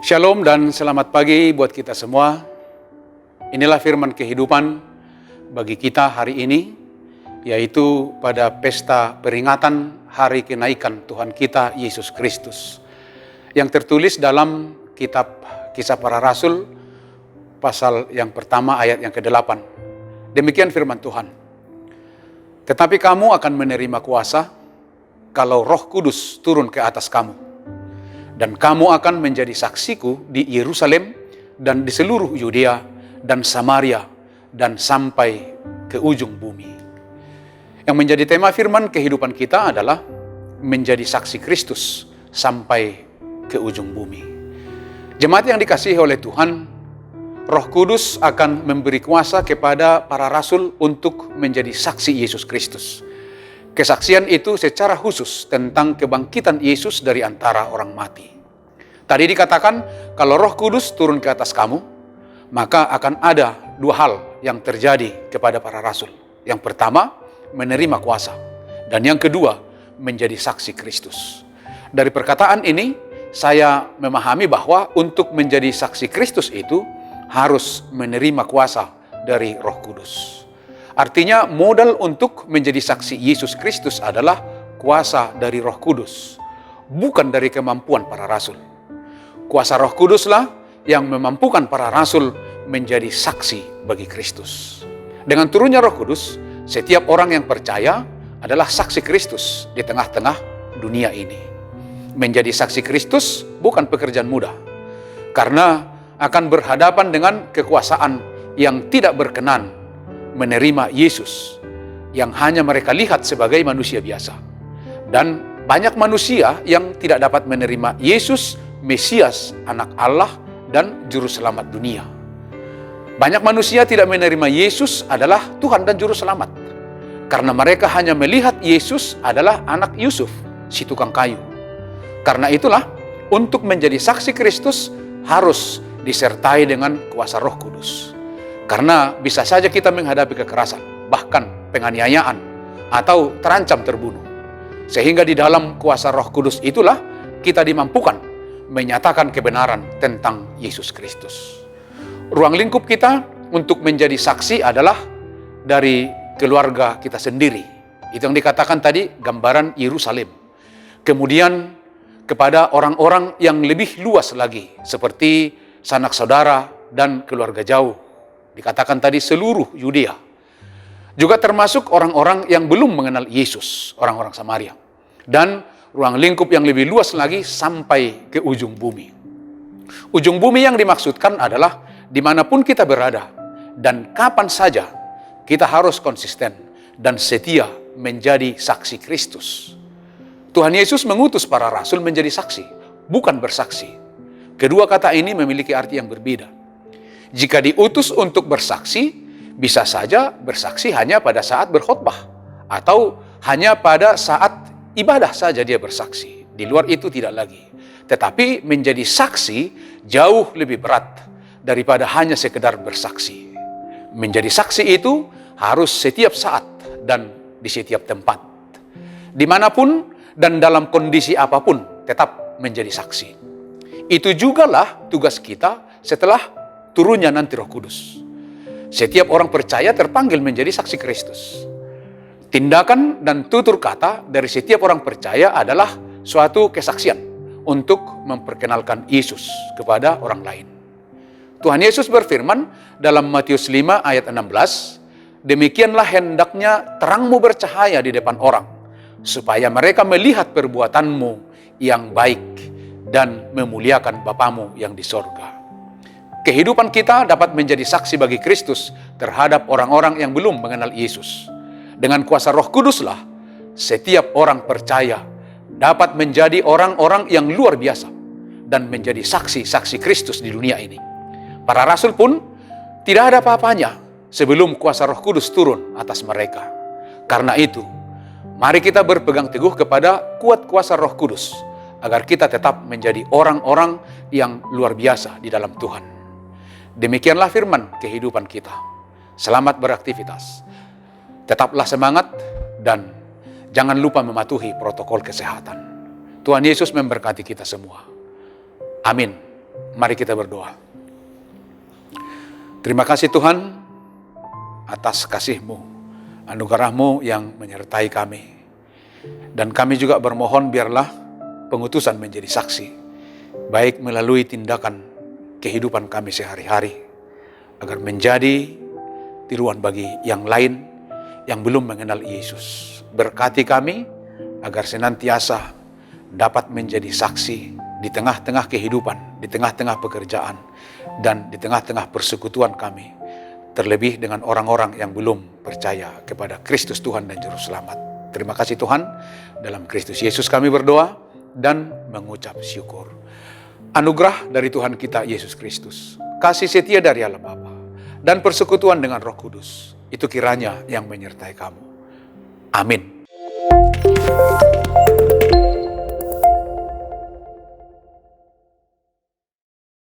Shalom dan selamat pagi buat kita semua. Inilah firman kehidupan bagi kita hari ini, yaitu pada pesta peringatan hari kenaikan Tuhan kita Yesus Kristus, yang tertulis dalam kitab Kisah Para Rasul, pasal yang pertama ayat yang ke-8. Demikian firman Tuhan. Tetapi kamu akan menerima kuasa kalau Roh Kudus turun ke atas kamu. Dan kamu akan menjadi saksiku di Yerusalem dan di seluruh Yudea dan Samaria dan sampai ke ujung bumi. Yang menjadi tema firman kehidupan kita adalah menjadi saksi Kristus sampai ke ujung bumi. Jemaat yang dikasihi oleh Tuhan, Roh Kudus akan memberi kuasa kepada para rasul untuk menjadi saksi Yesus Kristus. Kesaksian itu secara khusus tentang kebangkitan Yesus dari antara orang mati. Tadi dikatakan kalau Roh Kudus turun ke atas kamu, maka akan ada dua hal yang terjadi kepada para rasul. Yang pertama, menerima kuasa. Dan yang kedua, menjadi saksi Kristus. Dari perkataan ini, saya memahami bahwa untuk menjadi saksi Kristus itu harus menerima kuasa dari Roh Kudus. Artinya modal untuk menjadi saksi Yesus Kristus adalah kuasa dari Roh Kudus, bukan dari kemampuan para rasul. Kuasa Roh Kuduslah yang memampukan para rasul menjadi saksi bagi Kristus. Dengan turunnya Roh Kudus, setiap orang yang percaya adalah saksi Kristus di tengah-tengah dunia ini. Menjadi saksi Kristus bukan pekerjaan mudah, karena akan berhadapan dengan kekuasaan yang tidak berkenan menerima Yesus, yang hanya mereka lihat sebagai manusia biasa. Dan banyak manusia yang tidak dapat menerima Yesus, Mesias, anak Allah, dan Juru Selamat dunia. Banyak manusia tidak menerima Yesus adalah Tuhan dan Juru Selamat, karena mereka hanya melihat Yesus adalah anak Yusuf, si tukang kayu. Karena itulah, untuk menjadi saksi Kristus harus disertai dengan kuasa Roh Kudus. Karena bisa saja kita menghadapi kekerasan, bahkan penganiayaan, atau terancam terbunuh. Sehingga di dalam kuasa Roh Kudus itulah kita dimampukan menyatakan kebenaran tentang Yesus Kristus. Ruang lingkup kita untuk menjadi saksi adalah dari keluarga kita sendiri. Itu yang dikatakan tadi, gambaran Yerusalem. Kemudian kepada orang-orang yang lebih luas lagi, seperti sanak saudara dan keluarga jauh. Dikatakan tadi seluruh Yudea. Juga termasuk orang-orang yang belum mengenal Yesus, orang-orang Samaria. Dan ruang lingkup yang lebih luas lagi sampai ke ujung bumi. Ujung bumi yang dimaksudkan adalah dimanapun kita berada dan kapan saja kita harus konsisten dan setia menjadi saksi Kristus. Tuhan Yesus mengutus para rasul menjadi saksi, bukan bersaksi. Kedua kata ini memiliki arti yang berbeda. Jika diutus untuk bersaksi, bisa saja bersaksi hanya pada saat berkhotbah, atau hanya pada saat ibadah saja dia bersaksi. Di luar itu tidak lagi. Tetapi menjadi saksi jauh lebih berat daripada hanya sekedar bersaksi. Menjadi saksi itu harus setiap saat dan di setiap tempat. Dimanapun dan dalam kondisi apapun tetap menjadi saksi. Itu jugalah tugas kita setelah turunnya nanti Roh Kudus. Setiap orang percaya terpanggil menjadi saksi Kristus. Tindakan dan tutur kata dari setiap orang percaya adalah suatu kesaksian untuk memperkenalkan Yesus kepada orang lain. Tuhan Yesus berfirman dalam Matius 5 ayat 16, "Demikianlah hendaknya terangmu bercahaya di depan orang, supaya mereka melihat perbuatanmu yang baik dan memuliakan Bapamu yang di sorga." Kehidupan kita dapat menjadi saksi bagi Kristus terhadap orang-orang yang belum mengenal Yesus. Dengan kuasa Roh Kuduslah, setiap orang percaya dapat menjadi orang-orang yang luar biasa dan menjadi saksi-saksi Kristus di dunia ini. Para rasul pun tidak ada apa-apanya sebelum kuasa Roh Kudus turun atas mereka. Karena itu, mari kita berpegang teguh kepada kuat kuasa Roh Kudus, agar kita tetap menjadi orang-orang yang luar biasa di dalam Tuhan. Demikianlah firman kehidupan kita. Selamat beraktivitas. Tetaplah semangat dan jangan lupa mematuhi protokol kesehatan. Tuhan Yesus memberkati kita semua. Amin. Mari kita berdoa. Terima kasih Tuhan atas kasih-Mu, anugerah-Mu yang menyertai kami. Dan kami juga bermohon biarlah pengutusan menjadi saksi, baik melalui tindakan kehidupan kami sehari-hari, agar menjadi tiruan bagi yang lain yang belum mengenal Yesus. Berkati kami agar senantiasa dapat menjadi saksi di tengah-tengah kehidupan, di tengah-tengah pekerjaan, dan di tengah-tengah persekutuan kami, terlebih dengan orang-orang yang belum percaya kepada Kristus Tuhan dan Juru Selamat. Terima kasih Tuhan, dalam Kristus Yesus kami berdoa dan mengucap syukur. Anugerah dari Tuhan kita Yesus Kristus, kasih setia dari Allah Bapa, dan persekutuan dengan Roh Kudus, itu kiranya yang menyertai kamu. Amin.